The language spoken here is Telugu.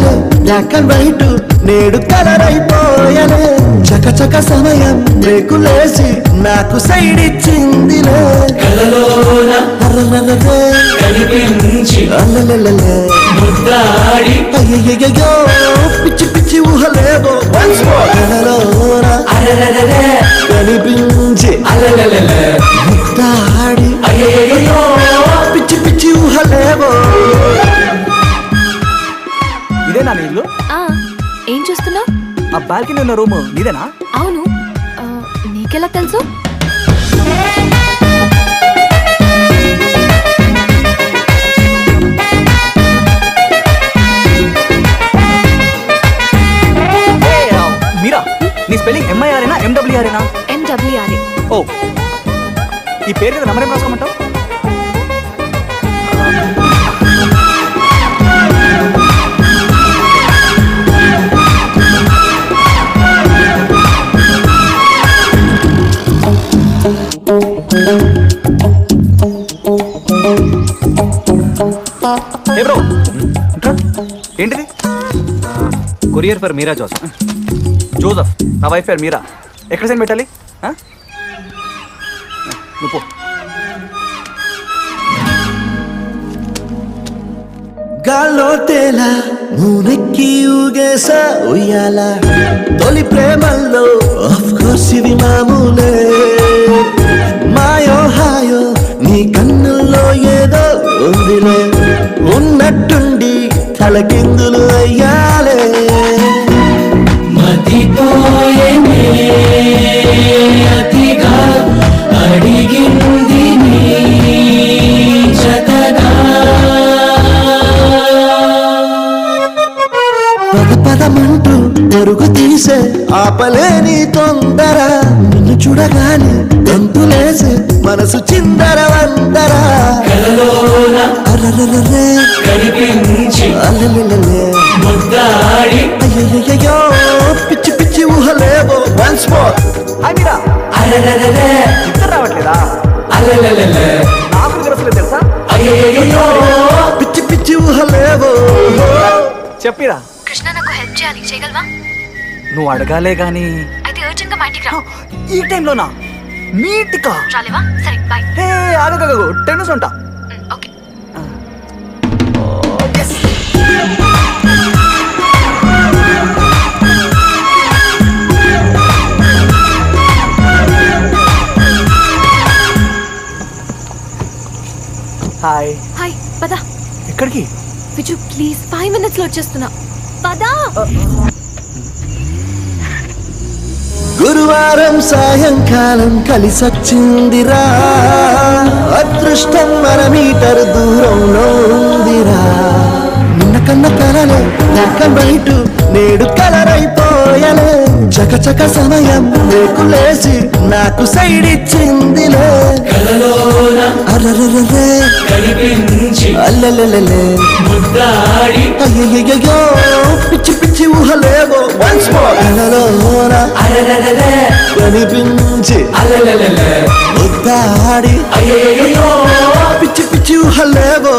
కలలే బ్లాక్ అండ్ వైట్ నేడు కలర్ అయిపోయలే చకచక సమయం బ్రేకులేసి నాకు సైడ్ ఇచ్చిందిలే కలలోన అర్రర్రర్రే కనిపించి అల్లలల్లలే ముద్దాడి అయ్యయ్యయ్యో పిచ్చి పిచ్చి ఊహలేవో once more కలలోన అరెరెరెరె కనిపించి అలలలలే ముద్దాడి అయ్యయ్యయ్యో పిచ్చి పిచ్చి ఊహలేవో. ఇదేనా నీ ఇల్లు? ఏం చూస్తున్నావు? ఆ బాల్కనీ ఉన్న రూమ్ నీదేనా? అవును. నీకెలా తెలుసు? మీరా, నీ స్పెల్లింగ్ ఎంఐఆర్ఏనా ఎండబ్ల్యూఆర్ఏనా? MWRA. ఓ, ఈ పేరు మీద నంబర్ ఏం రాసుకోమంటావు? ఏ బ్రో, ఏంటిది? Courier for Meera Joseph. Joseph, నా వైఫ్ పేరు మీరా. ఎక్కడ సెండ్ పెట్టాలి? నువ్వు పో. గాల్లో తేలా మూనెక్కి ఊగేసా ఉయ్యాల తొలి ప్రేమల్లో ఆఫ్ కోర్స్ ఇవి మామూలే మాయో హాయో నీ కన్నుల్లో ఏదో ఉందిలే ఉన్నట్టుండి తలకిందులు అయ్యాలే మతిపోయేనే అతిగా అడిగింది నీ జతగా పద పదమంటూ పరుగు తీసే ఆపలేని తొందర నిన్ను చూడగానే గంతులేసే మనసు చిందర వందర కలలోన అర్రర్రర్రే కనిపించి అల్లెల్లెల్లే ముద్దాడి అయ్యయ్యయ్యో పిచ్చి పిచ్చి ఊహలేవో once more హాయ్ మీరా. అరెరెరెరె ఇద్దరు రావట్లేదా? అలలలలే నాకు తెలుసులేదు తెలుసా? అయ్యయ్యయ్యో పిచ్చి పిచ్చి ఊహలేవో చెప్పిరా. కృష్ణ, నాకు హెల్ప్ చేయాలి, చేయగలవా? నువ్వు అడగాలే గాని అయితే అర్జెంట్ గా మా ఇంటికి రా. ఈ టైంలోనా? మీటికా? రాలేవా? సరే, బాయ్. హే, ఆగగగ, టెన్నిస్ ఉంటా. ఓకే. హాయ్. హాయ్, పద. ఎక్కడికి? విజు, ప్లీజ్ 5 minutes లో వచ్చేస్తున్నా. పదా. గురువారం సాయంకాలం కలిసొచ్చిందిరా అదృష్టం మన మీటర్ దూరంలో ఉందిరా నిన్న కన్న కలలే బ్లాక్ అండ్ వైట్ నేడు కలర్ అయిపోయలే చకచక సమయం రేకులేసి నాకు సైడ్ ఇచ్చిందిలే కలలోన అర్రర్రర్రే కనిపించి అల్లెల్లెల్లే ముద్దాడి అయ్యయ్యయ్యో పిచ్చి పిచ్చి ఊహలేవో once more కలలోన అరెరెరెరె కనిపించి అలలలలే ముద్దాడి అయ్యయ్యయ్యో పిచ్చి పిచ్చి ఊహలేవో